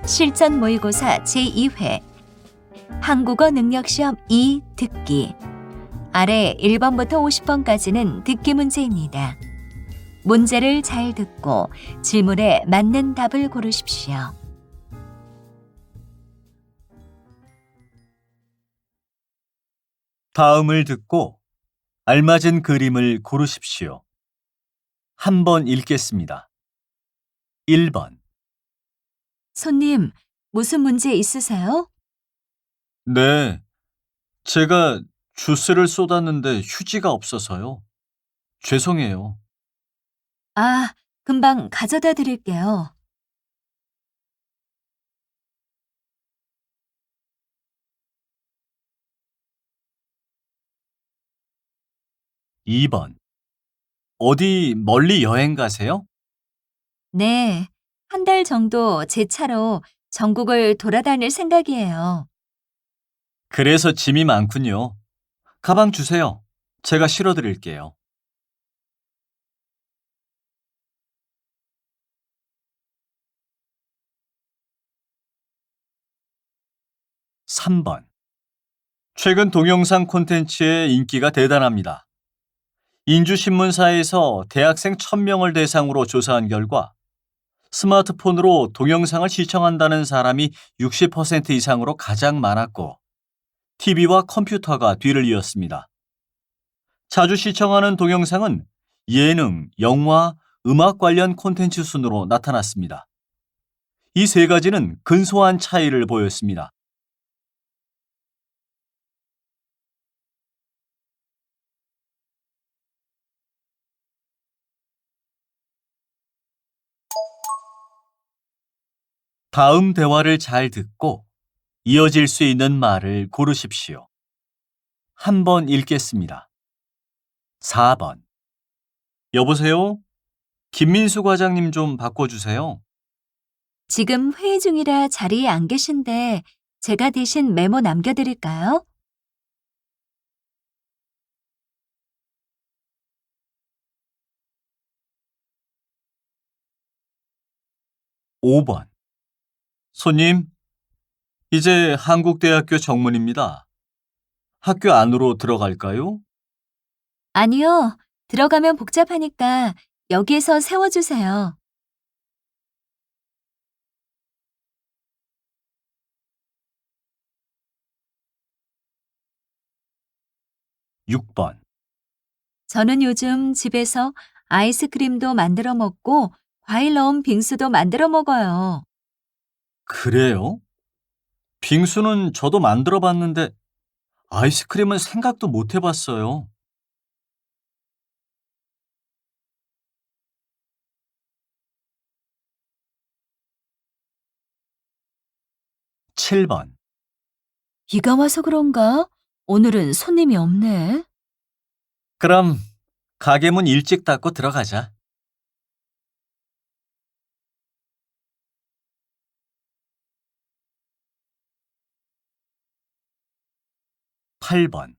실전 모의고사 제2회 한국어 능력시험 2 듣기. 아래 1번부터 50번까지는 듣기 문제입니다. 문제를 잘 듣고 질문에 맞는 답을 고르십시오. 다음을 듣고 알맞은 그림을 고르십시오. 한번 읽겠습니다. 1번. 손님, 무슨 문제 있으세요? 네, 제가 주스를 쏟았는데 휴지가 없어서요. 죄송해요. 아, 금방 가져다 드릴게요. 2번. 어디 멀리 여행 가세요? 네, 한 달 정도 제 차로 전국을 돌아다닐 생각이에요. 그래서 짐이 많군요. 가방 주세요. 제가 실어드릴게요. 3번. 최근 동영상 콘텐츠의 인기가 대단합니다. 인주신문사에서 대학생 1000명을 대상으로 조사한 결과 스마트폰으로 동영상을 시청한다는 사람이 60% 이상으로 가장 많았고 TV와 컴퓨터가 뒤를 이었습니다. 자주 시청하는 동영상은 예능, 영화, 음악 관련 콘텐츠 순으로 나타났습니다. 이 세 가지는 근소한 차이를 보였습니다. 다음 대화를 잘 듣고 이어질 수 있는 말을 고르십시오. 한번 읽겠습니다. 4번. 여보세요? 김민수 과장님 좀 바꿔주세요. 지금 회의 중이라 자리에 안 계신데 제가 대신 메모 남겨드릴까요? 5번. 손님, 이제 한국대학교 정문입니다. 학교 안으로 들어갈까요? 아니요, 들어가면 복잡하니까 여기에서 세워주세요. 6번. 저는 요즘 집에서 아이스크림도 만들어 먹고 과일 넣은 빙수도 만들어 먹어요. 그래요? 빙수는 저도 만들어 봤는데 아이스크림은 생각도 못 해봤어요. 7번. 비가 와서 그런가? 오늘은 손님이 없네. 그럼 가게 문 일찍 닫고 들어가자. 8번.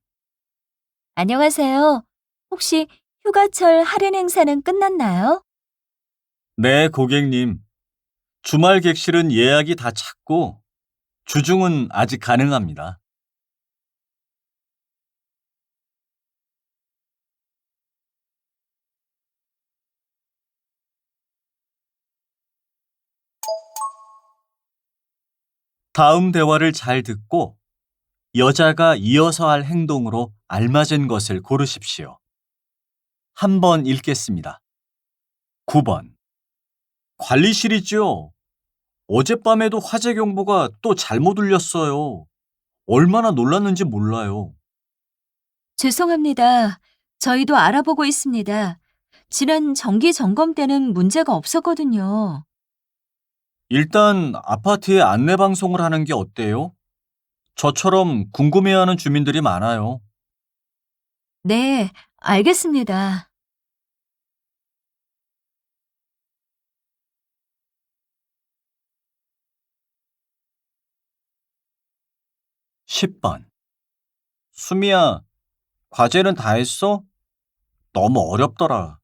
안녕하세요. 혹시 휴가철 할인 행사는 끝났나요? 네, 고객님. 주말 객실은 예약이 다 찼고 주중은 아직 가능합니다. '다음 대화를 잘 듣고 여자가 이어서 할 행동으로 알맞은 것을 고르십시오. 한번 읽겠습니다. 9번. 관리실이죠. 어젯밤에도 화재 경보가 또 잘못 울렸어요. 얼마나 놀랐는지 몰라요. 죄송합니다. 저희도 알아보고 있습니다. 지난 정기 점검 때는 문제가 없었거든요. 일단 아파트에 안내 방송을 하는 게 어때요? 저처럼 궁금해하는 주민들이 많아요. 네, 알겠습니다. 10번. 수미야, 과제는 다 했어? 너무 어렵더라.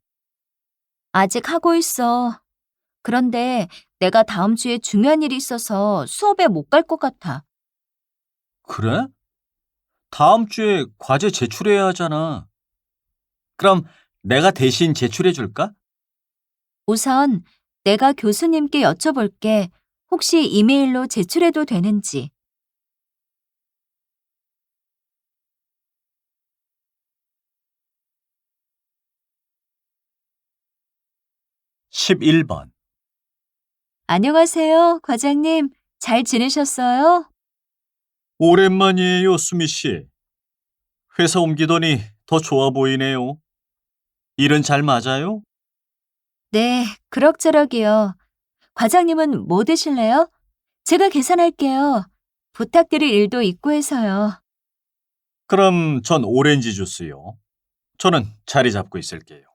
아직 하고 있어. 그런데 내가 다음 주에 중요한 일이 있어서 수업에 못 갈 것 같아. 그래? 다음 주에 과제 제출해야 하잖아. 그럼 내가 대신 제출해 줄까? 우선 내가 교수님께 여쭤볼게. 혹시 이메일로 제출해도 되는지. 11번. 안녕하세요, 과장님. 잘 지내셨어요? 오랜만이에요, 수미 씨. 회사 옮기더니 더 좋아 보이네요. 일은 잘 맞아요? 네, 그럭저럭이요. 과장님은 뭐 드실래요? 제가 계산할게요. 부탁드릴 일도 있고 해서요. 그럼 전 오렌지 주스요. 저는 자리 잡고 있을게요.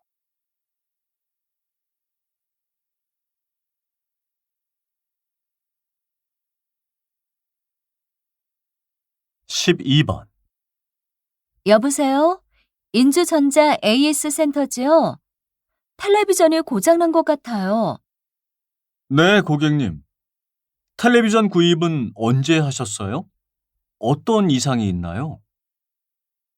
12번. 여보세요? 인주전자 AS 센터지요? 텔레비전이 고장난 것 같아요. 네, 고객님. 텔레비전 구입은 언제 하셨어요? 어떤 이상이 있나요?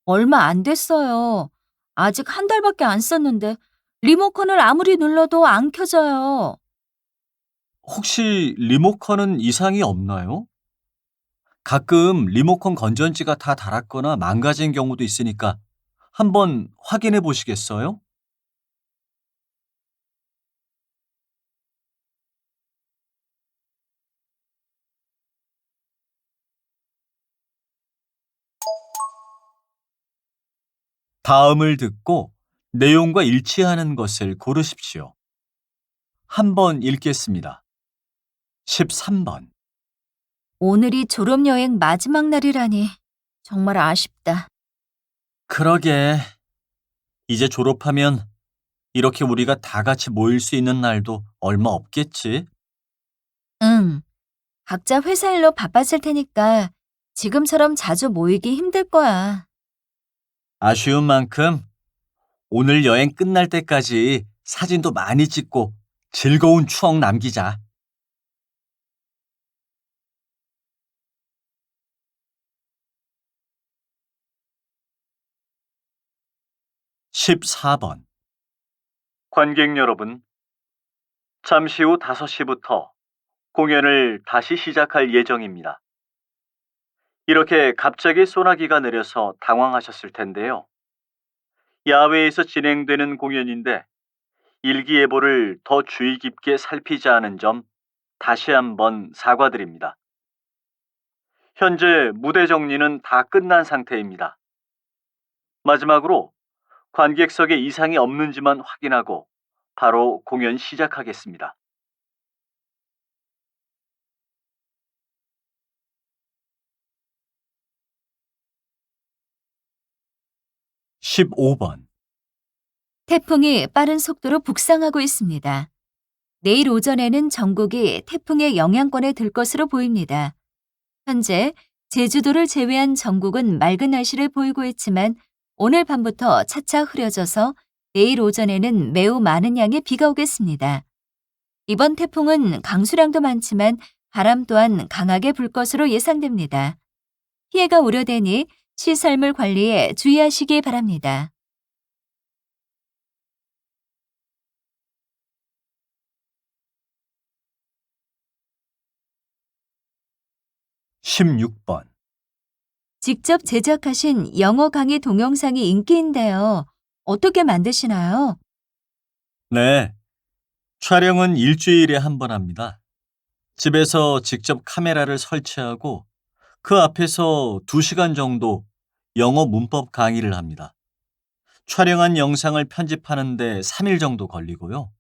얼마 안 됐어요. 아직 한 달밖에 안 썼는데 리모컨을 아무리 눌러도 안 켜져요. 혹시 리모컨은 이상이 없나요? 가끔 리모컨 건전지가 다 닳았거나 망가진 경우도 있으니까 한번 확인해 보시겠어요? 다음을 듣고 내용과 일치하는 것을 고르십시오. 한번 읽겠습니다. 13번. 오늘이 졸업여행 마지막 날이라니 정말 아쉽다. 그러게. 이제 졸업하면 이렇게 우리가 다 같이 모일 수 있는 날도 얼마 없겠지? 응, 각자 회사 일로 바빴을 테니까 지금처럼 자주 모이기 힘들 거야. 아쉬운 만큼 오늘 여행 끝날 때까지 사진도 많이 찍고 즐거운 추억 남기자. 14번. 관객 여러분, 잠시 후 5시부터 공연을 다시 시작할 예정입니다. 이렇게 갑자기 소나기가 내려서 당황하셨을 텐데요. 야외에서 진행되는 공연인데 일기예보를 더 주의 깊게 살피자는 점 다시 한번 사과드립니다. 현재 무대 정리는 다 끝난 상태입니다. 마지막으로 관객석에 이상이 없는지만 확인하고 바로 공연 시작하겠습니다. 15번. 태풍이 빠른 속도로 북상하고 있습니다. 내일 오전에는 전국이 태풍의 영향권에 들 것으로 보입니다. 현재 제주도를 제외한 전국은 맑은 날씨를 보이고 있지만 오늘 밤부터 차차 흐려져서 내일 오전에는 매우 많은 양의 비가 오겠습니다. 이번 태풍은 강수량도 많지만 바람 또한 강하게 불 것으로 예상됩니다. 피해가 우려되니 시설물 관리에 주의하시기 바랍니다. 16번. 직접 제작하신 영어 강의 동영상이 인기인데요. 어떻게 만드시나요? 네. 촬영은 일주일에 한 번 합니다. 집에서 직접 카메라를 설치하고 그 앞에서 2시간 정도 영어 문법 강의를 합니다. 촬영한 영상을 편집하는데 3일 정도 걸리고요.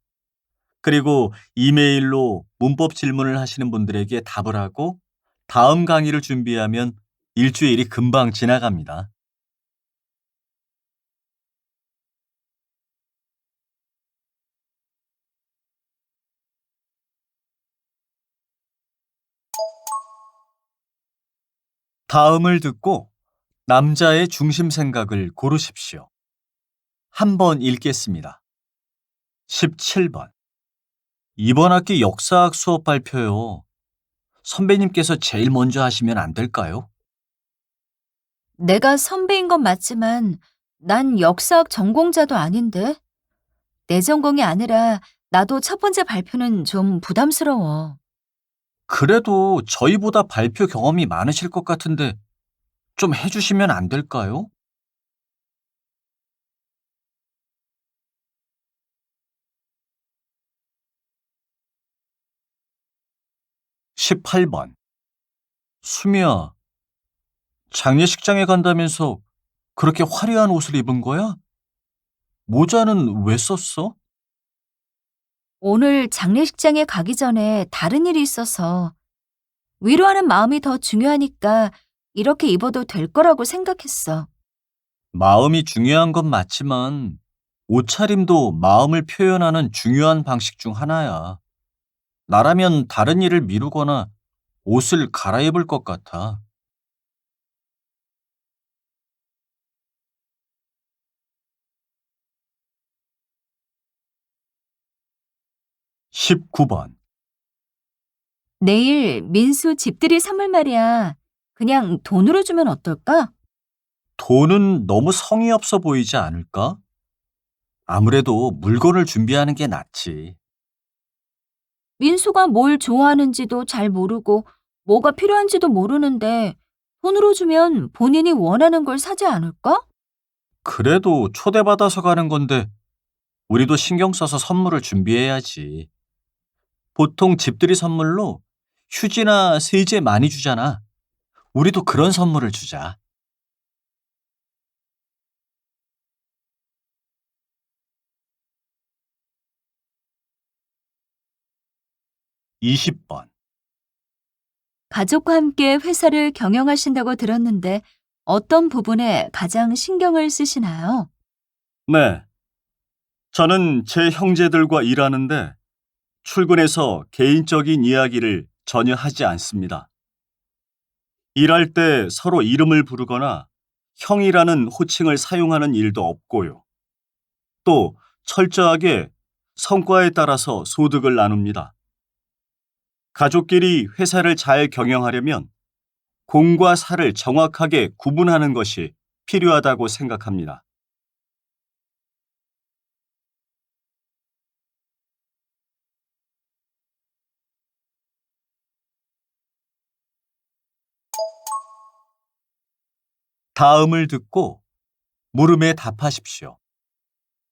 그리고 이메일로 문법 질문을 하시는 분들에게 답을 하고 다음 강의를 준비하면 일주일이 금방 지나갑니다. '다음을 듣고 남자의 중심 생각을 고르십시오.' 한번 읽겠습니다. 17번. 이번 학기 역사학 수업 발표요. 선배님께서 제일 먼저 하시면 안 될까요? 내가 선배인 건 맞지만 난 역사학 전공자도 아닌데. 내 전공이 아니라 나도 첫 번째 발표는 좀 부담스러워. 그래도 저희보다 발표 경험이 많으실 것 같은데 좀 해주시면 안 될까요? 18번. 수미야, 장례식장에 간다면서 그렇게 화려한 옷을 입은 거야? 모자는 왜 썼어? 오늘 장례식장에 가기 전에 다른 일이 있어서 위로하는 마음이 더 중요하니까 이렇게 입어도 될 거라고 생각했어. 마음이 중요한 건 맞지만 옷차림도 마음을 표현하는 중요한 방식 중 하나야. 나라면 다른 일을 미루거나 옷을 갈아입을 것 같아. 19번. 내일 민수 집들이 선물 말이야. 그냥 돈으로 주면 어떨까? 돈은 너무 성의 없어 보이지 않을까? 아무래도 물건을 준비하는 게 낫지. 민수가 뭘 좋아하는지도 잘 모르고 뭐가 필요한지도 모르는데 돈으로 주면 본인이 원하는 걸 사지 않을까? 그래도 초대받아서 가는 건데 우리도 신경 써서 선물을 준비해야지. 보통 집들이 선물로 휴지나 세제 많이 주잖아. 우리도 그런 선물을 주자. 20번. 가족과 함께 회사를 경영하신다고 들었는데 어떤 부분에 가장 신경을 쓰시나요? 네. 저는 제 형제들과 일하는데 출근해서 개인적인 이야기를 전혀 하지 않습니다. 일할 때 서로 이름을 부르거나 형이라는 호칭을 사용하는 일도 없고요. 또 철저하게 성과에 따라서 소득을 나눕니다. 가족끼리 회사를 잘 경영하려면 공과 사를 정확하게 구분하는 것이 필요하다고 생각합니다. '다음을 듣고 물음에 답하십시오.'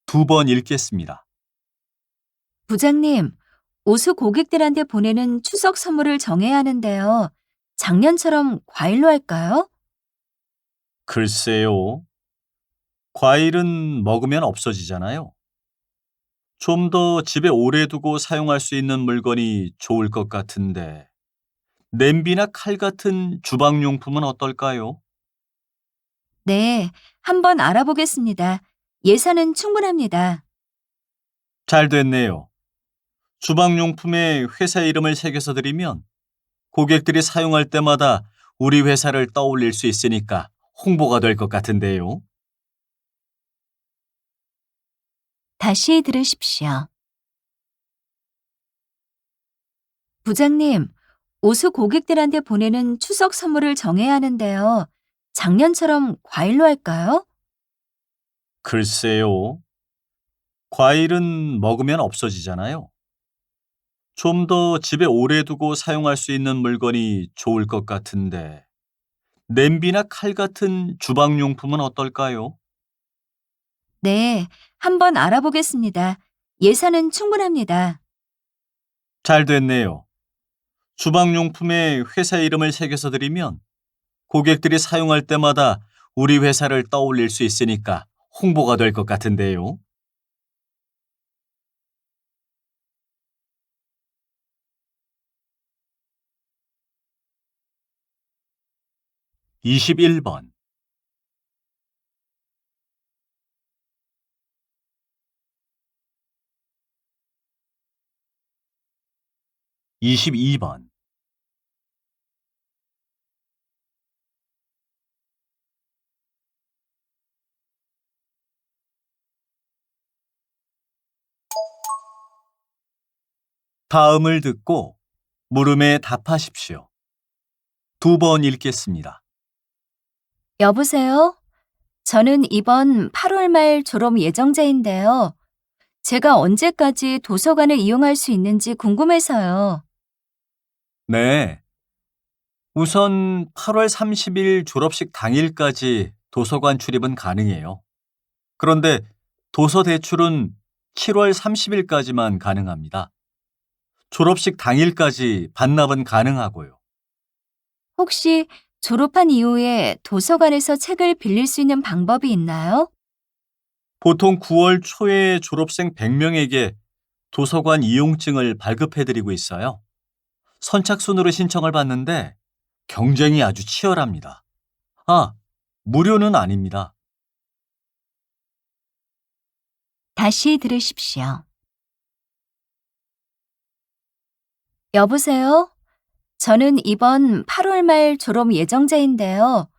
2번 읽겠습니다. 부장님, 오수 고객들한테 보내는 추석 선물을 정해야 하는데요. 작년처럼 과일로 할까요? 글쎄요. 과일은 먹으면 없어지잖아요. 좀 더 집에 오래 두고 사용할 수 있는 물건이 좋을 것 같은데 냄비나 칼 같은 주방용품은 어떨까요? 네, 한번 알아보겠습니다. 예산은 충분합니다. 잘 됐네요. 주방용품에 회사 이름을 새겨서 드리면 고객들이 사용할 때마다 우리 회사를 떠올릴 수 있으니까 홍보가 될 것 같은데요. 다시 들으십시오. 부장님, 오수 고객들한테 보내는 추석 선물을 정해야 하는데요. 작년처럼 과일로 할까요? 글쎄요. 과일은 먹으면 없어지잖아요. 좀 더 집에 오래 두고 사용할 수 있는 물건이 좋을 것 같은데 냄비나 칼 같은 주방용품은 어떨까요? 네, 한번 알아보겠습니다. 예산은 충분합니다. 잘 됐네요. 주방용품에 회사 이름을 새겨서 드리면 고객들이 사용할 때마다 우리 회사를 떠올릴 수 있으니까 홍보가 될 것 같은데요. 21번. 22번. 다음을 듣고 물음에 답하십시오. 2번 읽겠습니다. 여보세요? 저는 이번 8월 말 졸업 예정자인데요. 제가 언제까지 도서관을 이용할 수 있는지 궁금해서요. 네. 우선 8월 30일 졸업식 당일까지 도서관 출입은 가능해요. 그런데 도서 대출은 7월 30일까지만 가능합니다. 졸업식 당일까지 반납은 가능하고요. 혹시 졸업한 이후에 도서관에서 책을 빌릴 수 있는 방법이 있나요? 보통 9월 초에 졸업생 100명에게 도서관 이용증을 발급해드리고 있어요. 선착순으로 신청을 받는데 경쟁이 아주 치열합니다. 아, 무료는 아닙니다. 다시 들으십시오. 여보세요? 저는 이번 8월 말 졸업 예정자인데요.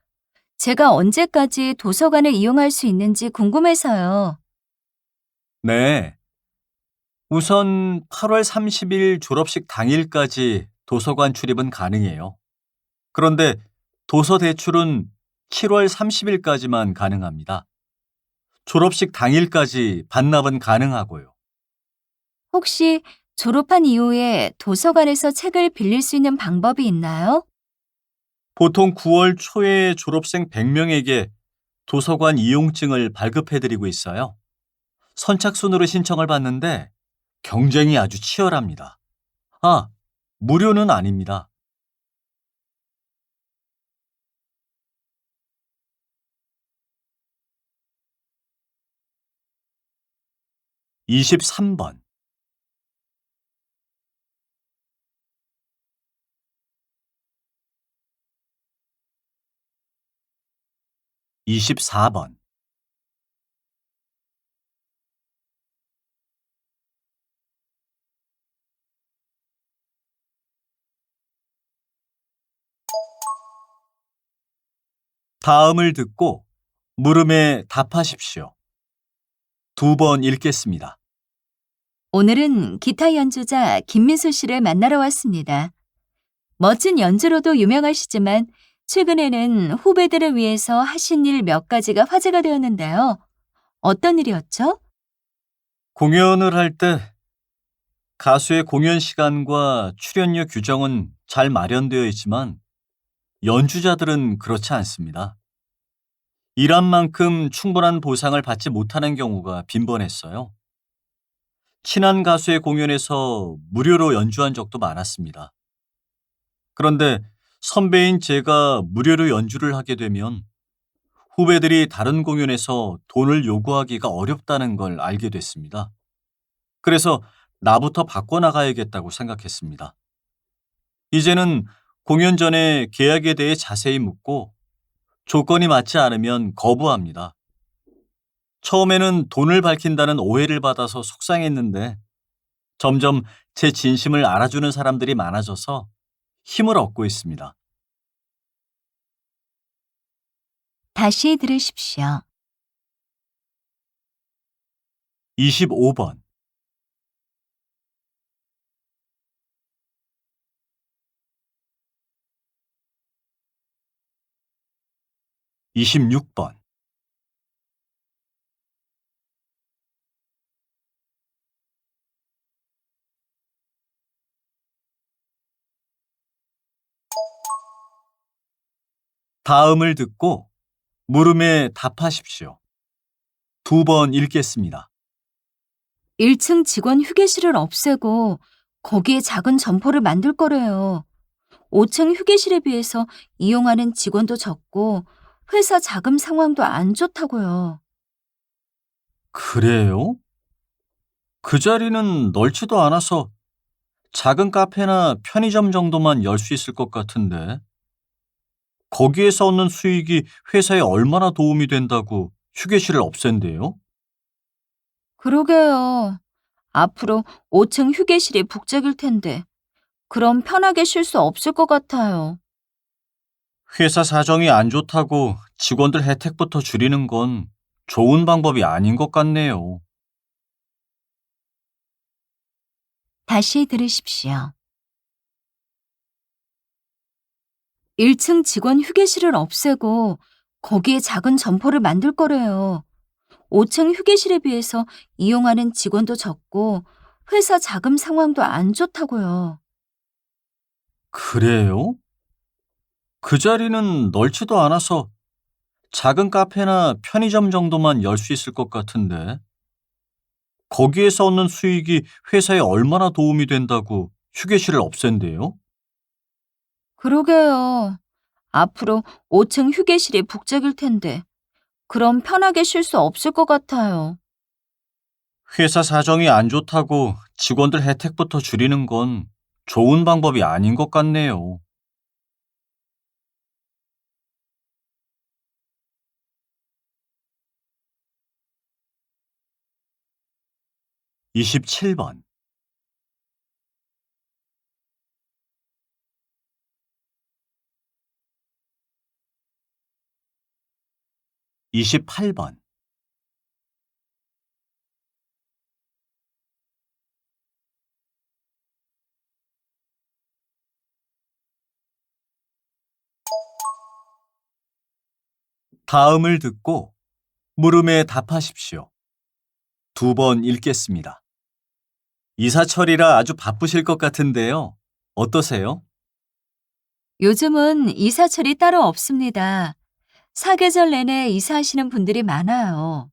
제가 언제까지 도서관을 이용할 수 있는지 궁금해서요. 네. 우선 8월 30일 졸업식 당일까지 도서관 출입은 가능해요. 그런데 도서 대출은 7월 30일까지만 가능합니다. 졸업식 당일까지 반납은 가능하고요. 혹시 졸업한 이후에 도서관에서 책을 빌릴 수 있는 방법이 있나요? 보통 9월 초에 졸업생 100명에게 도서관 이용증을 발급해드리고 있어요. 선착순으로 신청을 받는데 경쟁이 아주 치열합니다. 아, 무료는 아닙니다. 23번. 24번. '다음을 듣고 물음에 답하십시오. 2번 읽겠습니다. 오늘은 기타 연주자 김민수 씨를 만나러 왔습니다. 멋진 연주로도 유명하시지만 최근에는 후배들을 위해서 하신 일 몇 가지가 화제가 되었는데요. 어떤 일이었죠? 공연을 할 때 가수의 공연 시간과 출연료 규정은 잘 마련되어 있지만 연주자들은 그렇지 않습니다. 일한 만큼 충분한 보상을 받지 못하는 경우가 빈번했어요. 친한 가수의 공연에서 무료로 연주한 적도 많았습니다. 그런데 선배인 제가 무료로 연주를 하게 되면 후배들이 다른 공연에서 돈을 요구하기가 어렵다는 걸 알게 됐습니다. 그래서 나부터 바꿔나가야겠다고 생각했습니다. 이제는 공연 전에 계약에 대해 자세히 묻고 조건이 맞지 않으면 거부합니다. 처음에는 돈을 밝힌다는 오해를 받아서 속상했는데 점점 제 진심을 알아주는 사람들이 많아져서 힘을 얻고 있습니다. 다시 들으십시오. 25번. 26번. '다음을 듣고 물음에 답하십시오. 2번 읽겠습니다. 1층 직원 휴게실을 없애고 거기에 작은 점포를 만들 거래요. 5층 휴게실에 비해서 이용하는 직원도 적고 회사 자금 상황도 안 좋다고요. 그래요? 그 자리는 넓지도 않아서 작은 카페나 편의점 정도만 열 수 있을 것 같은데. 거기에서 얻는 수익이 회사에 얼마나 도움이 된다고 휴게실을 없앤대요? 그러게요. 앞으로 5층 휴게실이 북적일 텐데 그럼 편하게 쉴 수 없을 것 같아요. 회사 사정이 안 좋다고 직원들 혜택부터 줄이는 건 좋은 방법이 아닌 것 같네요. 다시 들으십시오. 1층 직원 휴게실을 없애고 거기에 작은 점포를 만들 거래요. 5층 휴게실에 비해서 이용하는 직원도 적고 회사 자금 상황도 안 좋다고요. 그래요? 그 자리는 넓지도 않아서 작은 카페나 편의점 정도만 열 수 있을 것 같은데. 거기에서 얻는 수익이 회사에 얼마나 도움이 된다고 휴게실을 없앤대요? 그러게요. 앞으로 5층 휴게실이 북적일 텐데 그럼 편하게 쉴 수 없을 것 같아요. 회사 사정이 안 좋다고 직원들 혜택부터 줄이는 건 좋은 방법이 아닌 것 같네요. 27번. 28번. '다음을 듣고 물음에 답하십시오.' 2번 읽겠습니다. 이사철이라 아주 바쁘실 것 같은데요. 어떠세요? 요즘은 이사철이 따로 없습니다. 사계절 내내 이사하시는 분들이 많아요.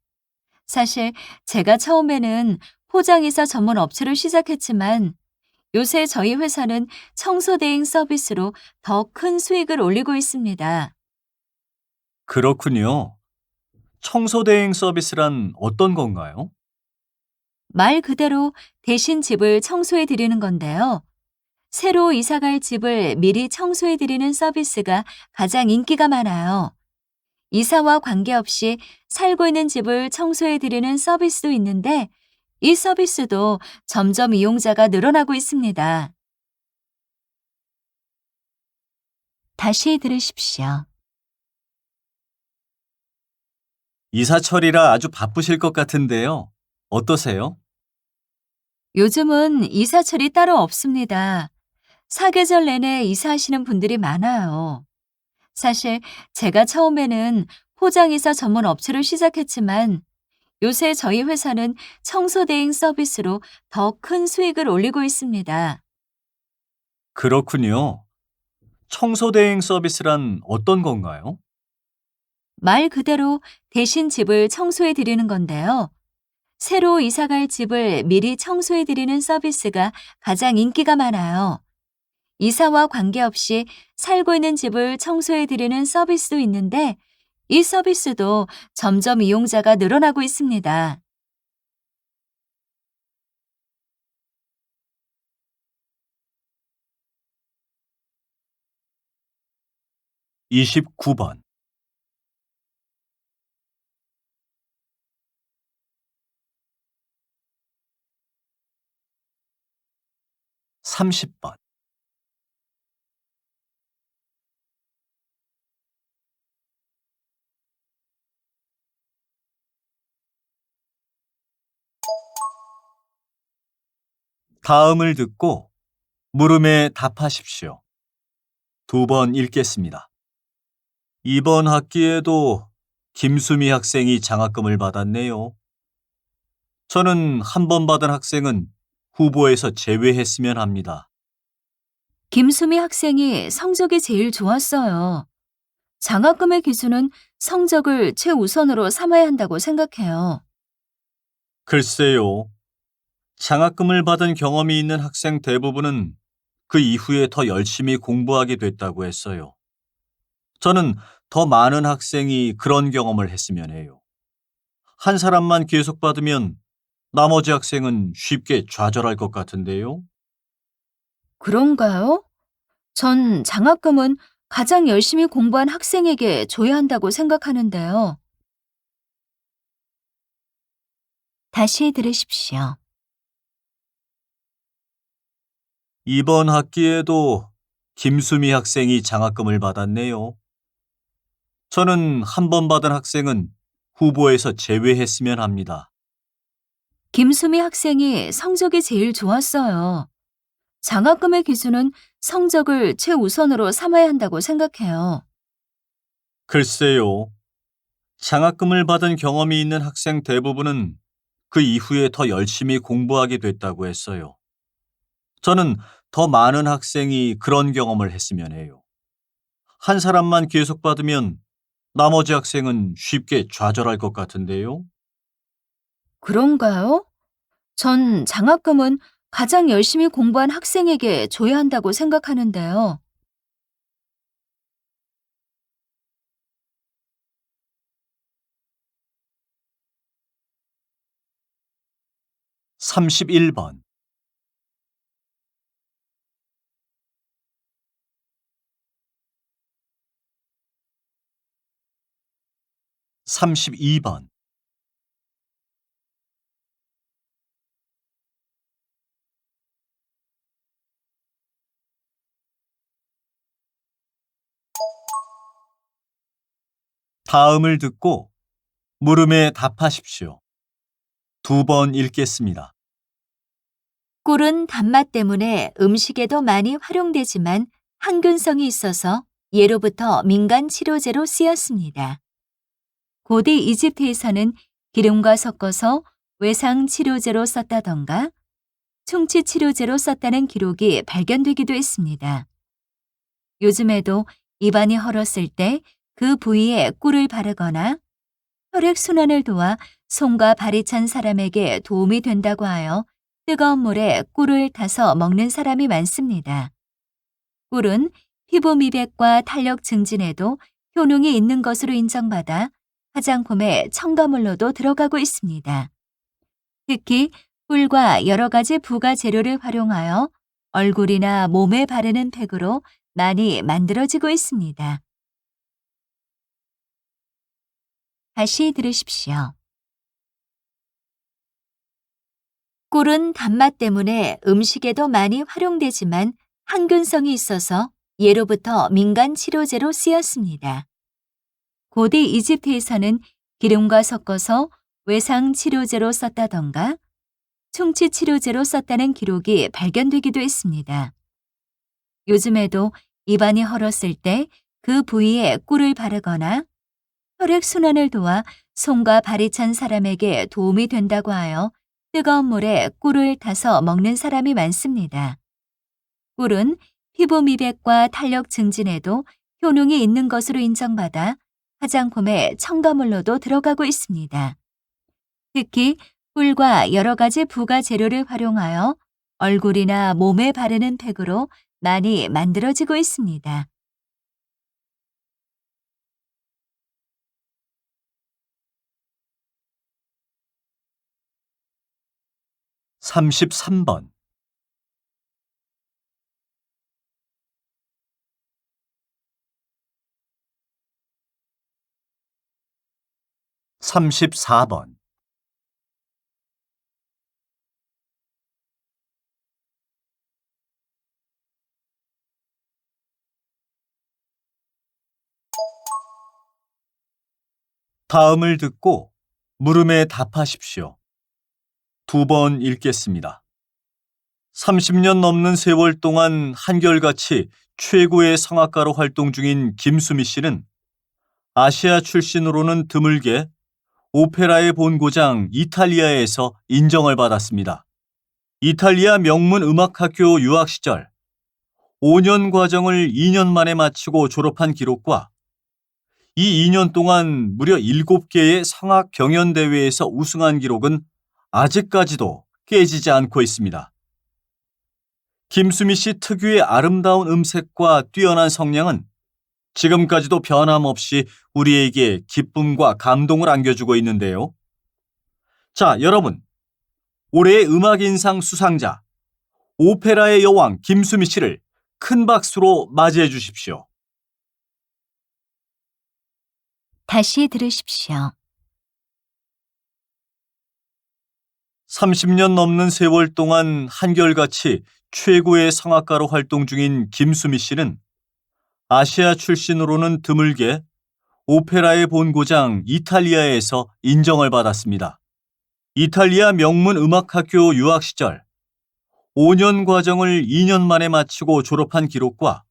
사실 제가 처음에는 포장이사 전문 업체로 시작했지만 요새 저희 회사는 청소대행 서비스로 더 큰 수익을 올리고 있습니다. 그렇군요. 청소대행 서비스란 어떤 건가요? 말 그대로 대신 집을 청소해 드리는 건데요. 새로 이사갈 집을 미리 청소해 드리는 서비스가 가장 인기가 많아요. 이사와 관계없이 살고 있는 집을 청소해 드리는 서비스도 있는데 이 서비스도 점점 이용자가 늘어나고 있습니다. 다시 들으십시오. 이사철이라 아주 바쁘실 것 같은데요. 어떠세요? 요즘은 이사철이 따로 없습니다. 사계절 내내 이사하시는 분들이 많아요. 사실 제가 처음에는 포장이사 전문 업체로 시작했지만 요새 저희 회사는 청소대행 서비스로 더 큰 수익을 올리고 있습니다. 그렇군요. 청소대행 서비스란 어떤 건가요? 말 그대로 대신 집을 청소해 드리는 건데요. 새로 이사갈 집을 미리 청소해 드리는 서비스가 가장 인기가 많아요. 이사와 관계없이 살고 있는 집을 청소해 드리는 서비스도 있는데 이 서비스도 점점 이용자가 늘어나고 있습니다. 29번. 30번. '다음을 듣고 물음에 답하십시오.' 2번 읽겠습니다. 이번 학기에도 김수미 학생이 장학금을 받았네요. 저는 한 번 받은 학생은 후보에서 제외했으면 합니다. 김수미 학생이 성적이 제일 좋았어요. 장학금의 기준은 성적을 최우선으로 삼아야 한다고 생각해요. 글쎄요. 장학금을 받은 경험이 있는 학생 대부분은 그 이후에 더 열심히 공부하게 됐다고 했어요. 저는 더 많은 학생이 그런 경험을 했으면 해요. 한 사람만 계속 받으면 나머지 학생은 쉽게 좌절할 것 같은데요. 그런가요? 전 장학금은 가장 열심히 공부한 학생에게 줘야 한다고 생각하는데요. 다시 들으십시오. 이번 학기에도 김수미 학생이 장학금을 받았네요. 저는 한 번 받은 학생은 후보에서 제외했으면 합니다. 김수미 학생이 성적이 제일 좋았어요. 장학금의 기준은 성적을 최우선으로 삼아야 한다고 생각해요. 글쎄요. 장학금을 받은 경험이 있는 학생 대부분은 그 이후에 더 열심히 공부하게 됐다고 했어요. 저는 더 많은 학생이 그런 경험을 했으면 해요. 한 사람만 계속 받으면 나머지 학생은 쉽게 좌절할 것 같은데요. 그런가요? 전 장학금은 가장 열심히 공부한 학생에게 줘야 한다고 생각하는데요. 31번, 32번. 다음을 듣고 물음에 답하십시오. 두 번 읽겠습니다. 꿀은 단맛 때문에 음식에도 많이 활용되지만 항균성이 있어서 예로부터 민간 치료제로 쓰였습니다. 고대 이집트에서는 기름과 섞어서 외상 치료제로 썼다던가 충치 치료제로 썼다는 기록이 발견되기도 했습니다. 요즘에도 입안이 헐었을 때 그 부위에 꿀을 바르거나 혈액순환을 도와 손과 발이 찬 사람에게 도움이 된다고 하여 뜨거운 물에 꿀을 타서 먹는 사람이 많습니다. 꿀은 피부 미백과 탄력 증진에도 효능이 있는 것으로 인정받아 화장품의 첨가물로도 들어가고 있습니다. 특히 꿀과 여러 가지 부가 재료를 활용하여 얼굴이나 몸에 바르는 팩으로 많이 만들어지고 있습니다. 다시 들으십시오. 꿀은 단맛 때문에 음식에도 많이 활용되지만 항균성이 있어서 예로부터 민간 치료제로 쓰였습니다. 고대 이집트에서는 기름과 섞어서 외상 치료제로 썼다던가 충치 치료제로 썼다는 기록이 발견되기도 했습니다. 요즘에도 입안이 헐었을 때 그 부위에 꿀을 바르거나 혈액순환을 도와 손과 발이 찬 사람에게 도움이 된다고 하여 뜨거운 물에 꿀을 타서 먹는 사람이 많습니다. 꿀은 피부 미백과 탄력 증진에도 효능이 있는 것으로 인정받아 화장품의 첨가물로도 들어가고 있습니다. 특히 꿀과 여러 가지 부가 재료를 활용하여 얼굴이나 몸에 바르는 팩으로 많이 만들어지고 있습니다. 33번, 34번. 다음을 듣고 물음에 답하십시오. 두 번 읽겠습니다. 30년 넘는 세월 동안 한결같이 최고의 성악가로 활동 중인 김수미 씨는 아시아 출신으로는 드물게 오페라의 본고장 이탈리아에서 인정을 받았습니다. 이탈리아 명문 음악학교 유학 시절 5년 과정을 2년 만에 마치고 졸업한 기록과 이 2년 동안 무려 7개의 성악 경연 대회에서 우승한 기록은 아직까지도 깨지지 않고 있습니다. 김수미 씨 특유의 아름다운 음색과 뛰어난 성량은 지금까지도 변함없이 우리에게 기쁨과 감동을 안겨주고 있는데요. 자, 여러분, 올해의 음악인상 수상자, 오페라의 여왕 김수미 씨를 큰 박수로 맞이해 주십시오. 다시 들으십시오. 30년 넘는 세월 동안 한결같이 최고의 성악가로 활동 중인 김수미 씨는 아시아 출신으로는 드물게 오페라의 본고장 이탈리아에서 인정을 받았습니다. 이탈리아 명문 음악학교 유학 시절 5년 과정을 2년 만에 마치고 졸업한 기록과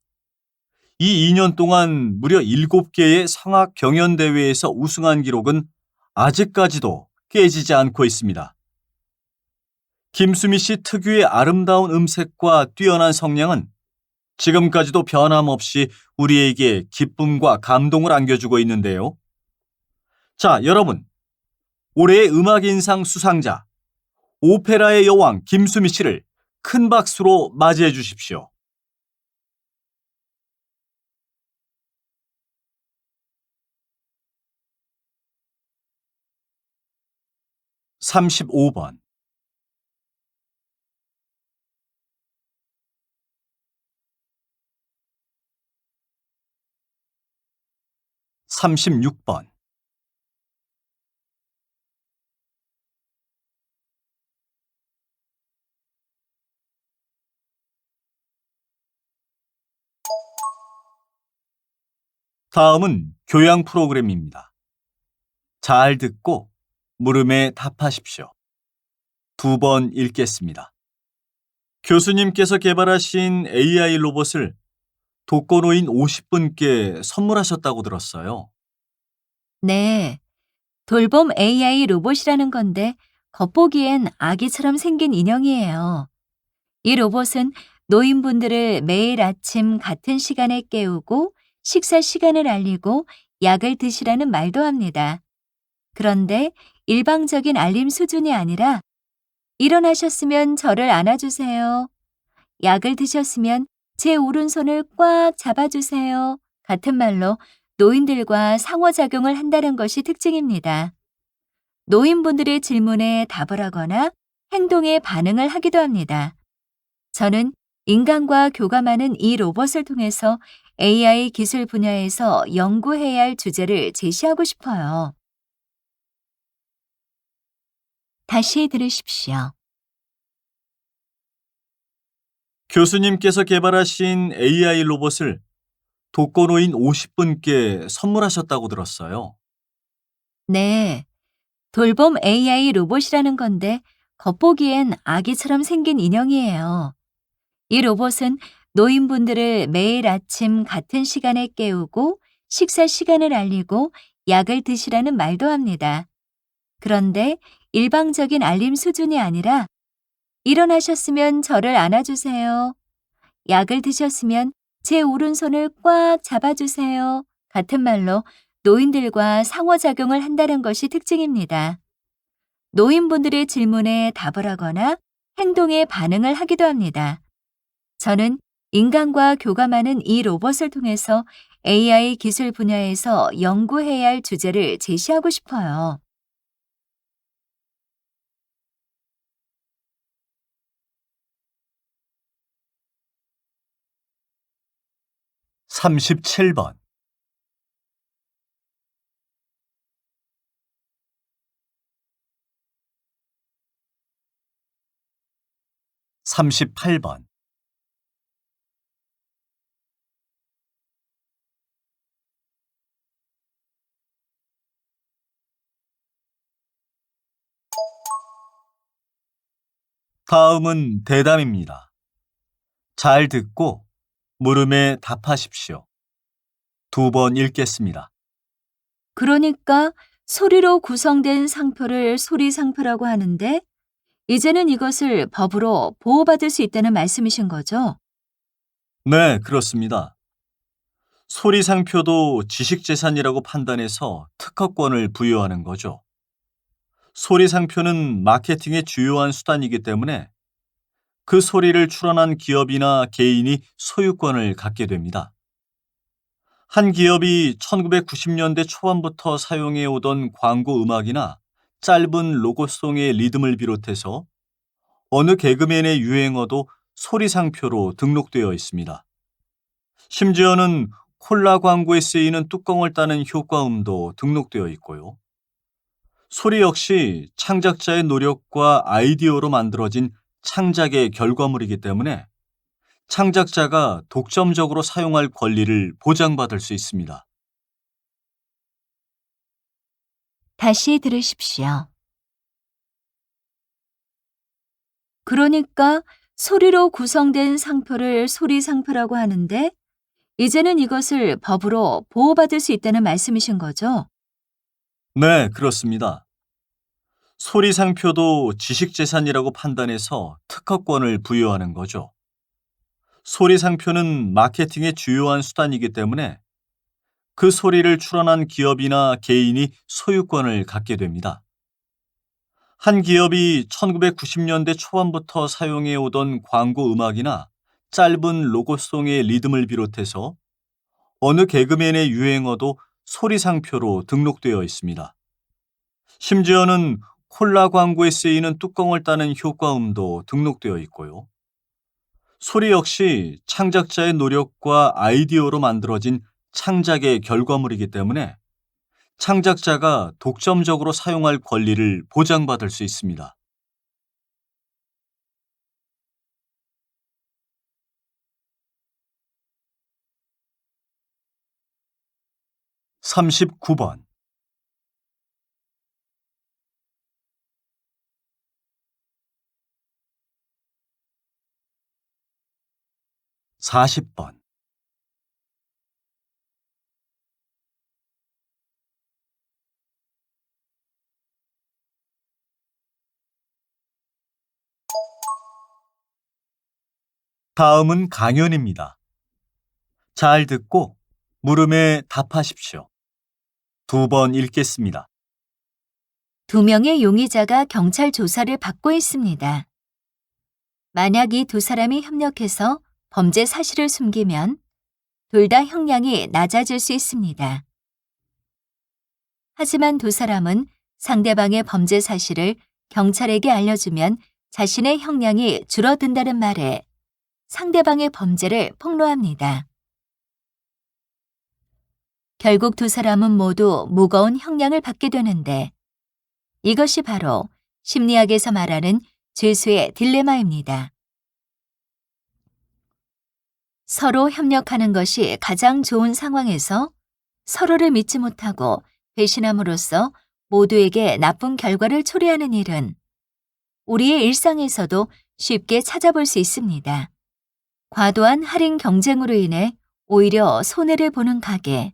이 2년 동안 무려 7개의 성악 경연 대회에서 우승한 기록은 아직까지도 깨지지 않고 있습니다. 김수미 씨 특유의 아름다운 음색과 뛰어난 성량은 지금까지도 변함없이 우리에게 기쁨과 감동을 안겨주고 있는데요. 자, 여러분, 올해의 음악인상 수상자, 오페라의 여왕 김수미 씨를 큰 박수로 맞이해 주십시오. (35번) 36번, '다음은 교양 프로그램입니다. 잘 듣고 물음에 답하십시오. 2번 읽겠습니다. 교수님께서 개발하신 AI 로봇을 독거노인 50분께 선물하셨다고 들었어요. 네, 돌봄 AI 로봇이라는 건데 겉보기엔 아기처럼 생긴 인형이에요. 이 로봇은 노인분들을 매일 아침 같은 시간에 깨우고 식사 시간을 알리고 약을 드시라는 말도 합니다. 그런데 일방적인 알림 수준이 아니라 일어나셨으면 저를 안아주세요. 약을 드셨으면 제 오른손을 꽉 잡아주세요. 같은 말로 노인들과 상호작용을 한다는 것이 특징입니다. 노인분들의 질문에 답을 하거나 행동에 반응을 하기도 합니다. 저는 인간과 교감하는 이 로봇을 통해서 AI 기술 분야에서 연구해야 할 주제를 제시하고 싶어요. 다시 들으십시오. 교수님께서 개발하신 AI 로봇을 독거노인 50분께 선물하셨다고 들었어요. 네, 돌봄 AI 로봇이라는 건데 겉보기엔 아기처럼 생긴 인형이에요. 이 로봇은 노인분들을 매일 아침 같은 시간에 깨우고 식사 시간을 알리고 약을 드시라는 말도 합니다. 그런데 일방적인 알림 수준이 아니라 일어나셨으면 저를 안아주세요. 약을 드셨으면 제 오른손을 꽉 잡아주세요. 같은 말로 노인들과 상호작용을 한다는 것이 특징입니다. 노인분들의 질문에 답을 하거나 행동에 반응을 하기도 합니다. 저는 인간과 교감하는 이 로봇을 통해서 AI 기술 분야에서 연구해야 할 주제를 제시하고 싶어요. 37번, 38번, '다음은 대담입니다. 잘 듣고 물음에 답하십시오. 2번 읽겠습니다. 그러니까 소리로 구성된 상표를 소리상표라고 하는데 이제는 이것을 법으로 보호받을 수 있다는 말씀이신 거죠? 네, 그렇습니다. 소리상표도 지식재산이라고 판단해서 특허권을 부여하는 거죠. 소리상표는 마케팅의 주요한 수단이기 때문에 그 소리를 출원한 기업이나 개인이 소유권을 갖게 됩니다. 한 기업이 1990년대 초반부터 사용해 오던 광고 음악이나 짧은 로고송의 리듬을 비롯해서 어느 개그맨의 유행어도 소리상표로 등록되어 있습니다. 심지어는 콜라 광고에 쓰이는 뚜껑을 따는 효과음도 등록되어 있고요. 소리 역시 창작자의 노력과 아이디어로 만들어진 창작의 결과물이기 때문에 창작자가 독점적으로 사용할 권리를 보장받을 수 있습니다. 다시 들으십시오. 그러니까 소리로 구성된 상표를 소리상표라고 하는데 이제는 이것을 법으로 보호받을 수 있다는 말씀이신 거죠? 네, 그렇습니다. 소리상표도 지식재산이라고 판단해서 특허권을 부여하는 거죠. 소리상표는 마케팅의 주요한 수단이기 때문에 그 소리를 출원한 기업이나 개인이 소유권을 갖게 됩니다. 한 기업이 1990년대 초반부터 사용해 오던 광고 음악이나 짧은 로고송의 리듬을 비롯해서 어느 개그맨의 유행어도 소리상표로 등록되어 있습니다. 심지어는 콜라 광고에 쓰이는 뚜껑을 따는 효과음도 등록되어 있고요. 소리 역시 창작자의 노력과 아이디어로 만들어진 창작의 결과물이기 때문에 창작자가 독점적으로 사용할 권리를 보장받을 수 있습니다. 39번, 40번, '다음은 강연입니다. 잘 듣고 물음에 답하십시오. 2번 읽겠습니다. 2명의 용의자가 경찰 조사를 받고 있습니다. 만약 이 2사람이 협력해서 범죄 사실을 숨기면 둘 다 형량이 낮아질 수 있습니다. 하지만 2사람은 상대방의 범죄 사실을 경찰에게 알려주면 자신의 형량이 줄어든다는 말에 상대방의 범죄를 폭로합니다. 결국 2사람은 모두 무거운 형량을 받게 되는데 이것이 바로 심리학에서 말하는 죄수의 딜레마입니다. 서로 협력하는 것이 가장 좋은 상황에서 서로를 믿지 못하고 배신함으로써 모두에게 나쁜 결과를 초래하는 일은 우리의 일상에서도 쉽게 찾아볼 수 있습니다. 과도한 할인 경쟁으로 인해 오히려 손해를 보는 가게,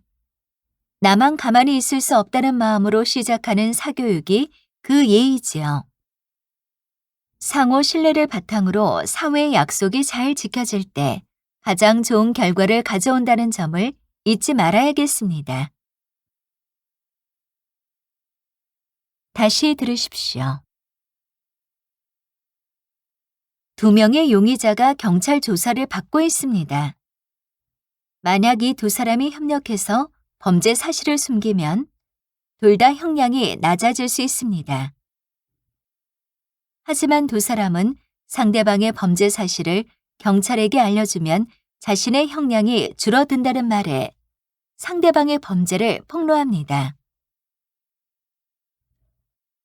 나만 가만히 있을 수 없다는 마음으로 시작하는 사교육이 그 예이지요. 상호 신뢰를 바탕으로 사회의 약속이 잘 지켜질 때 가장 좋은 결과를 가져온다는 점을 잊지 말아야겠습니다. 다시 들으십시오. 2명의 용의자가 경찰 조사를 받고 있습니다. 만약 이 2사람이 협력해서 범죄 사실을 숨기면 둘 다 형량이 낮아질 수 있습니다. 하지만 2사람은 상대방의 범죄 사실을 경찰에게 알려주면 자신의 형량이 줄어든다는 말에 상대방의 범죄를 폭로합니다.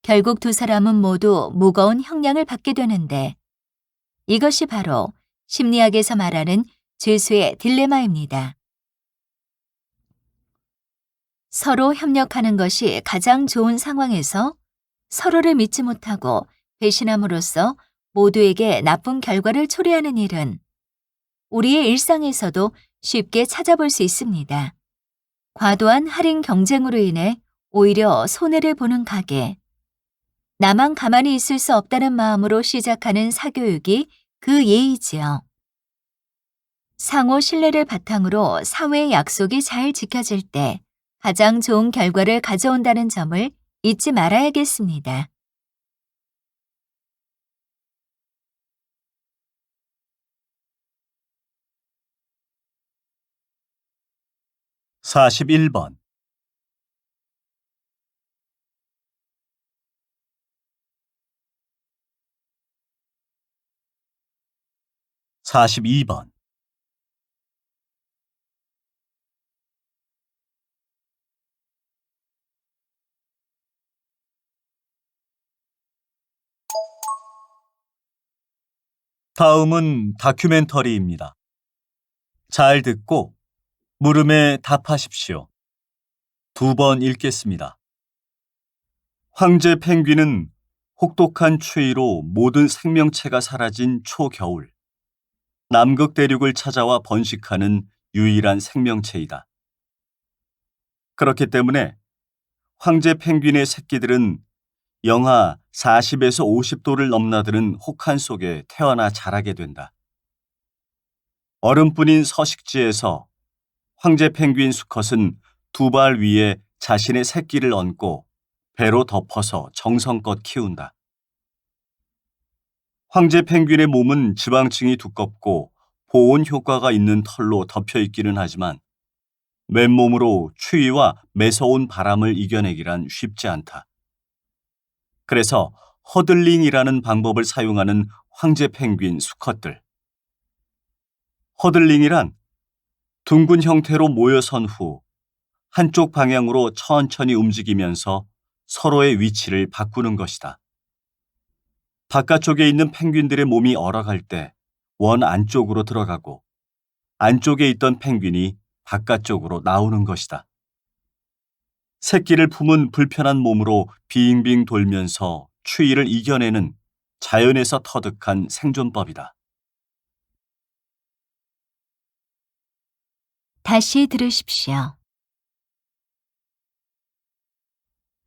결국 2사람은 모두 무거운 형량을 받게 되는데 이것이 바로 심리학에서 말하는 죄수의 딜레마입니다. 서로 협력하는 것이 가장 좋은 상황에서 서로를 믿지 못하고 배신함으로써 모두에게 나쁜 결과를 초래하는 일은 우리의 일상에서도 쉽게 찾아볼 수 있습니다. 과도한 할인 경쟁으로 인해 오히려 손해를 보는 가게, 나만 가만히 있을 수 없다는 마음으로 시작하는 사교육이 그 예이지요. 상호 신뢰를 바탕으로 사회의 약속이 잘 지켜질 때 가장 좋은 결과를 가져온다는 점을 잊지 말아야겠습니다. (41번) 42번, '다음은 다큐멘터리입니다. 잘 듣고 물음에 답하십시오. 2번 읽겠습니다. 황제 펭귄은 혹독한 추위로 모든 생명체가 사라진 초겨울. 남극 대륙을 찾아와 번식하는 유일한 생명체이다. 그렇기 때문에 황제 펭귄의 새끼들은 영하 40에서 50도를 넘나드는 혹한 속에 태어나 자라게 된다. 얼음뿐인 서식지에서 황제 펭귄 수컷은 두 발 위에 자신의 새끼를 얹고 배로 덮어서 정성껏 키운다. 황제 펭귄의 몸은 지방층이 두껍고 보온 효과가 있는 털로 덮여 있기는 하지만 맨몸으로 추위와 매서운 바람을 이겨내기란 쉽지 않다. 그래서 허들링이라는 방법을 사용하는 황제 펭귄 수컷들. 허들링이란 둥근 형태로 모여선 후 한쪽 방향으로 천천히 움직이면서 서로의 위치를 바꾸는 것이다. 바깥쪽에 있는 펭귄들의 몸이 얼어갈 때 원 안쪽으로 들어가고 안쪽에 있던 펭귄이 바깥쪽으로 나오는 것이다. 새끼를 품은 불편한 몸으로 빙빙 돌면서 추위를 이겨내는 자연에서 터득한 생존법이다. 다시 들으십시오.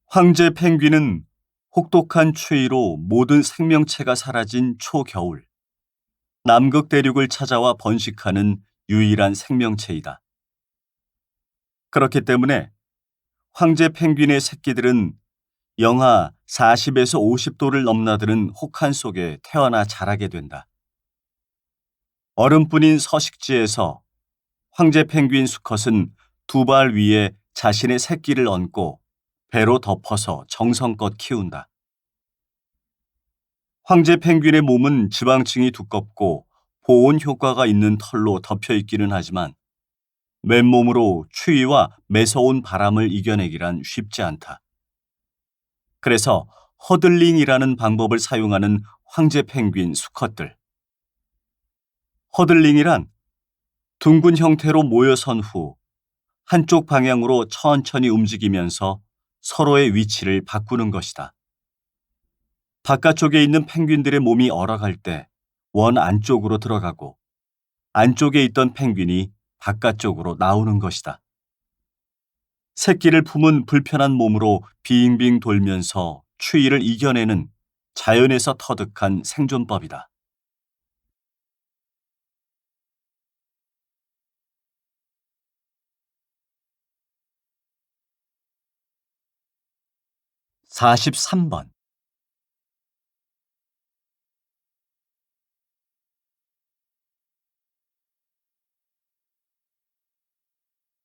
황제 펭귄은 혹독한 추위로 모든 생명체가 사라진 초겨울. 남극 대륙을 찾아와 번식하는 유일한 생명체이다. 그렇기 때문에 황제 펭귄의 새끼들은 영하 40에서 50도를 넘나드는 혹한 속에 태어나 자라게 된다. 얼음뿐인 서식지에서 황제 펭귄 수컷은 두 발 위에 자신의 새끼를 얹고 배로 덮어서 정성껏 키운다. 황제 펭귄의 몸은 지방층이 두껍고 보온 효과가 있는 털로 덮여 있기는 하지만 맨몸으로 추위와 매서운 바람을 이겨내기란 쉽지 않다. 그래서 허들링이라는 방법을 사용하는 황제 펭귄 수컷들. 허들링이란 둥근 형태로 모여선 후 한쪽 방향으로 천천히 움직이면서 서로의 위치를 바꾸는 것이다. 바깥쪽에 있는 펭귄들의 몸이 얼어갈 때 원 안쪽으로 들어가고 안쪽에 있던 펭귄이 바깥쪽으로 나오는 것이다. 새끼를 품은 불편한 몸으로 빙빙 돌면서 추위를 이겨내는 자연에서 터득한 생존법이다. (43번)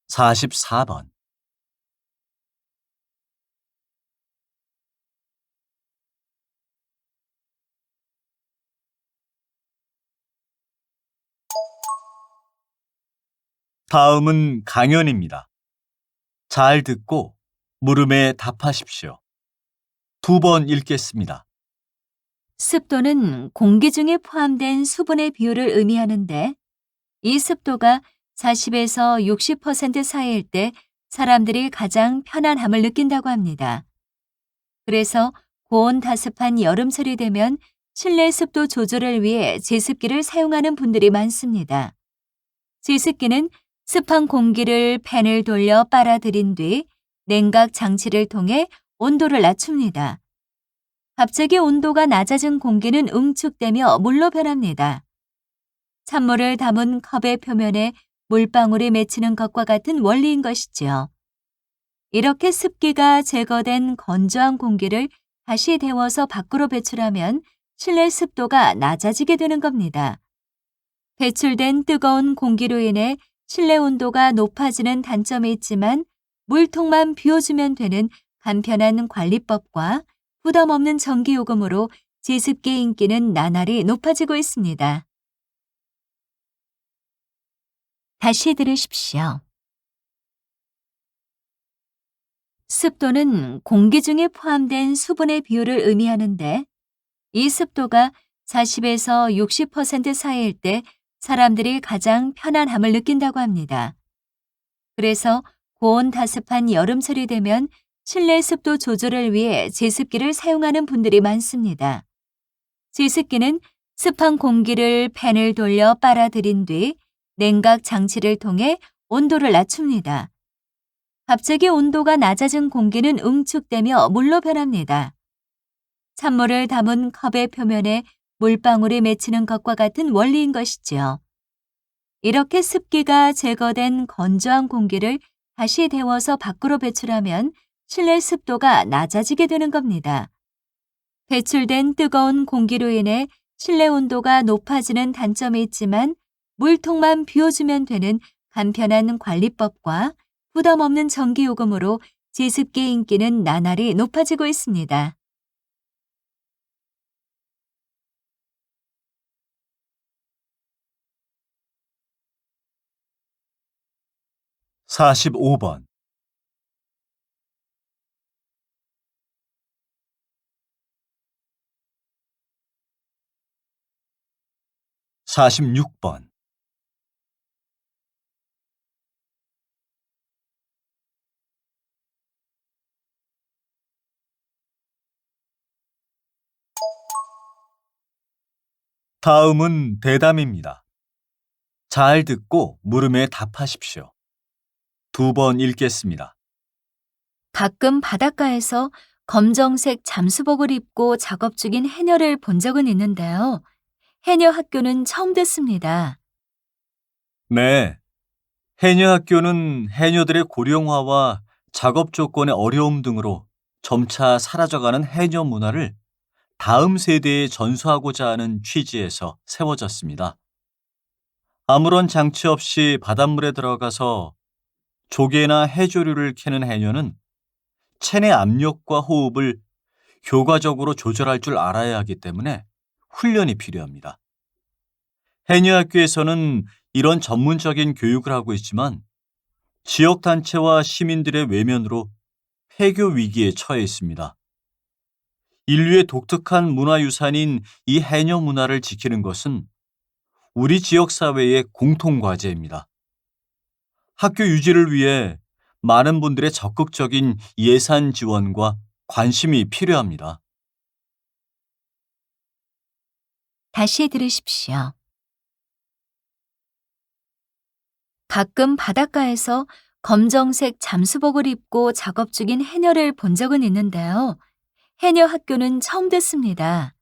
44번 '다음은 강연입니다. 잘 듣고 물음에 답하십시오. 2번 읽겠습니다. 습도는 공기 중에 포함된 수분의 비율을 의미하는데 이 습도가 40에서 60% 사이일 때 사람들이 가장 편안함을 느낀다고 합니다. 그래서 고온다습한 여름철이 되면 실내 습도 조절을 위해 제습기를 사용하는 분들이 많습니다. 제습기는 습한 공기를 팬을 돌려 빨아들인 뒤 냉각 장치를 통해 온도를 낮춥니다. 갑자기 온도가 낮아진 공기는 응축되며 물로 변합니다. 찬물을 담은 컵의 표면에 물방울이 맺히는 것과 같은 원리인 것이죠. 이렇게 습기가 제거된 건조한 공기를 다시 데워서 밖으로 배출하면 실내 습도가 낮아지게 되는 겁니다. 배출된 뜨거운 공기로 인해 실내 온도가 높아지는 단점이 있지만 물통만 비워주면 되는 간편한 관리법과 부담 없는 전기요금으로 제습기의 인기는 나날이 높아지고 있습니다. 다시 들으십시오. 습도는 공기 중에 포함된 수분의 비율을 의미하는데 이 습도가 40에서 60% 사이일 때 사람들이 가장 편안함을 느낀다고 합니다. 그래서 고온다습한 여름철이 되면 실내 습도 조절을 위해 제습기를 사용하는 분들이 많습니다. 제습기는 습한 공기를 팬을 돌려 빨아들인 뒤 냉각 장치를 통해 온도를 낮춥니다. 갑자기 온도가 낮아진 공기는 응축되며 물로 변합니다. 찬물을 담은 컵의 표면에 물방울이 맺히는 것과 같은 원리인 것이지요. 이렇게 습기가 제거된 건조한 공기를 다시 데워서 밖으로 배출하면 실내 습도가 낮아지게 되는 겁니다. 배출된 뜨거운 공기로 인해 실내 온도가 높아지는 단점이 있지만 물통만 비워주면 되는 간편한 관리법과 부담 없는 전기요금으로 제습기 인기는 나날이 높아지고 있습니다. 45번, 46번, '다음은 대담입니다. 잘 듣고 물음에 답하십시오. 2번 읽겠습니다. 가끔 바닷가에서 검정색 잠수복을 입고 작업 중인 해녀를 본 적은 있는데요. 해녀 학교는 처음 듣습니다. 네. 해녀 학교는 해녀들의 고령화와 작업 조건의 어려움 등으로 점차 사라져가는 해녀 문화를 다음 세대에 전수하고자 하는 취지에서 세워졌습니다. 아무런 장치 없이 바닷물에 들어가서 조개나 해조류를 캐는 해녀는 체내 압력과 호흡을 효과적으로 조절할 줄 알아야 하기 때문에 훈련이 필요합니다. 해녀학교에서는 이런 전문적인 교육을 하고 있지만 지역단체와 시민들의 외면으로 폐교 위기에 처해 있습니다. 인류의 독특한 문화유산인 이 해녀 문화를 지키는 것은 우리 지역사회의 공통과제입니다. 학교 유지를 위해 많은 분들의 적극적인 예산 지원과 관심이 필요합니다. 다시 들으십시오. 가끔 바닷가에서 검정색 잠수복을 입고 작업 중인 해녀를 본 적은 있는데요. 해녀 학교는 처음 듣습니다.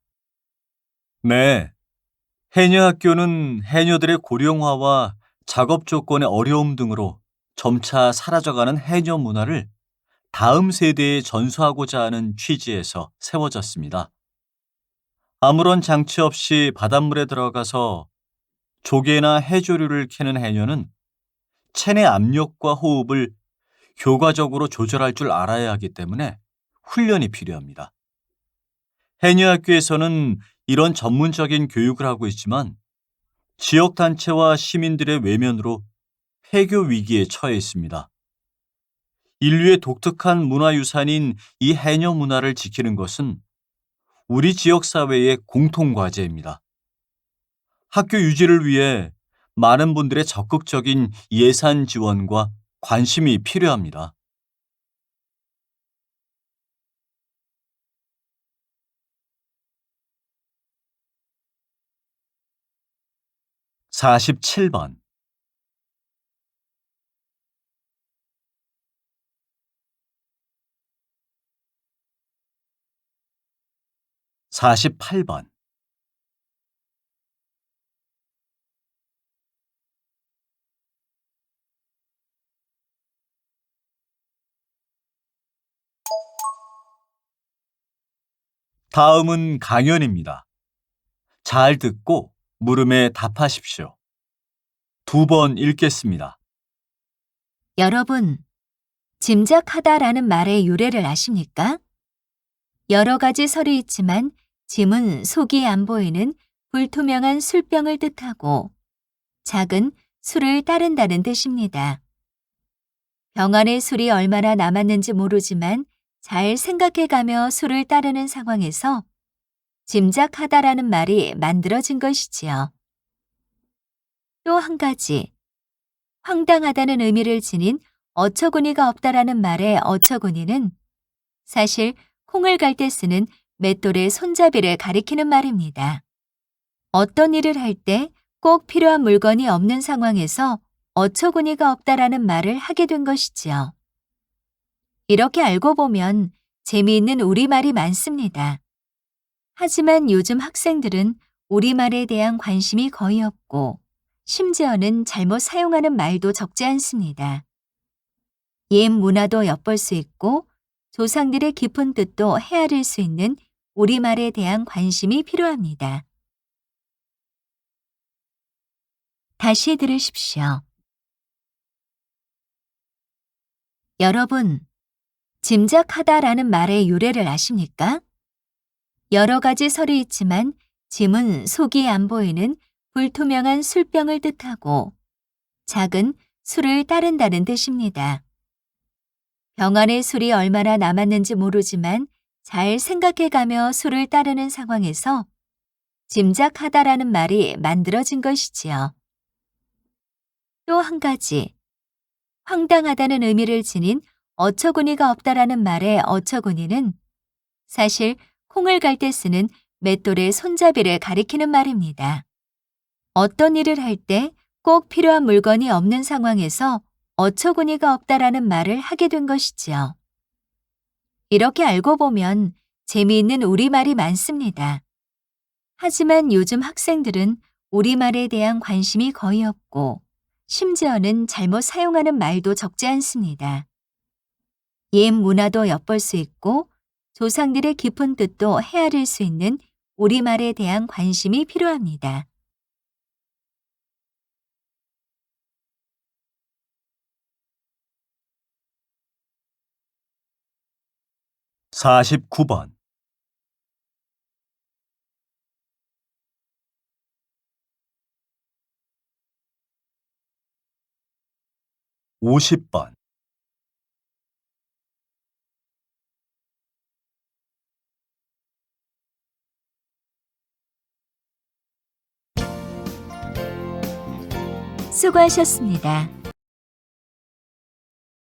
네. 해녀 학교는 해녀들의 고령화와 작업 조건의 어려움 등으로 점차 사라져가는 해녀 문화를 다음 세대에 전수하고자 하는 취지에서 세워졌습니다. 아무런 장치 없이 바닷물에 들어가서 조개나 해조류를 캐는 해녀는 체내 압력과 호흡을 효과적으로 조절할 줄 알아야 하기 때문에 훈련이 필요합니다. 해녀학교에서는 이런 전문적인 교육을 하고 있지만 지역단체와 시민들의 외면으로 폐교 위기에 처해 있습니다. 인류의 독특한 문화유산인 이 해녀 문화를 지키는 것은 우리 지역사회의 공통과제입니다. 학교 유지를 위해 많은 분들의 적극적인 예산 지원과 관심이 필요합니다. 47번, 48번, '다음은 강연입니다. 잘 듣고 물음에 답하십시오. 2번 읽겠습니다. 여러분, 짐작하다라는 말의 유래를 아십니까? 여러 가지 설이 있지만 짐은 속이 안 보이는 불투명한 술병을 뜻하고 작은 술을 따른다는 뜻입니다. 병 안에 술이 얼마나 남았는지 모르지만 잘 생각해가며 술을 따르는 상황에서 짐작하다라는 말이 만들어진 것이지요. 또 한 가지, 황당하다는 의미를 지닌 어처구니가 없다라는 말의 어처구니는 사실 콩을 갈 때 쓰는 맷돌의 손잡이를 가리키는 말입니다. 어떤 일을 할 때 꼭 필요한 물건이 없는 상황에서 어처구니가 없다라는 말을 하게 된 것이지요. 이렇게 알고 보면 재미있는 우리말이 많습니다. 하지만 요즘 학생들은 우리말에 대한 관심이 거의 없고 심지어는 잘못 사용하는 말도 적지 않습니다. 옛 문화도 엿볼 수 있고 조상들의 깊은 뜻도 헤아릴 수 있는 우리말에 대한 관심이 필요합니다. 다시 들으십시오. 여러분, 짐작하다라는 말의 유래를 아십니까? 여러 가지 설이 있지만 짐은 속이 안 보이는 불투명한 술병을 뜻하고 작은 술을 따른다는 뜻입니다. 병 안에 술이 얼마나 남았는지 모르지만 잘 생각해가며 술을 따르는 상황에서 짐작하다라는 말이 만들어진 것이지요. 또 한 가지, 황당하다는 의미를 지닌 어처구니가 없다라는 말의 어처구니는 사실 콩을 갈 때 쓰는 맷돌의 손잡이를 가리키는 말입니다. 어떤 일을 할 때 꼭 필요한 물건이 없는 상황에서 어처구니가 없다라는 말을 하게 된 것이지요. 이렇게 알고 보면 재미있는 우리말이 많습니다. 하지만 요즘 학생들은 우리말에 대한 관심이 거의 없고 심지어는 잘못 사용하는 말도 적지 않습니다. 옛 문화도 엿볼 수 있고 조상들의 깊은 뜻도 헤아릴 수 있는 우리말에 대한 관심이 필요합니다. 49번. 50번. 수고하셨습니다.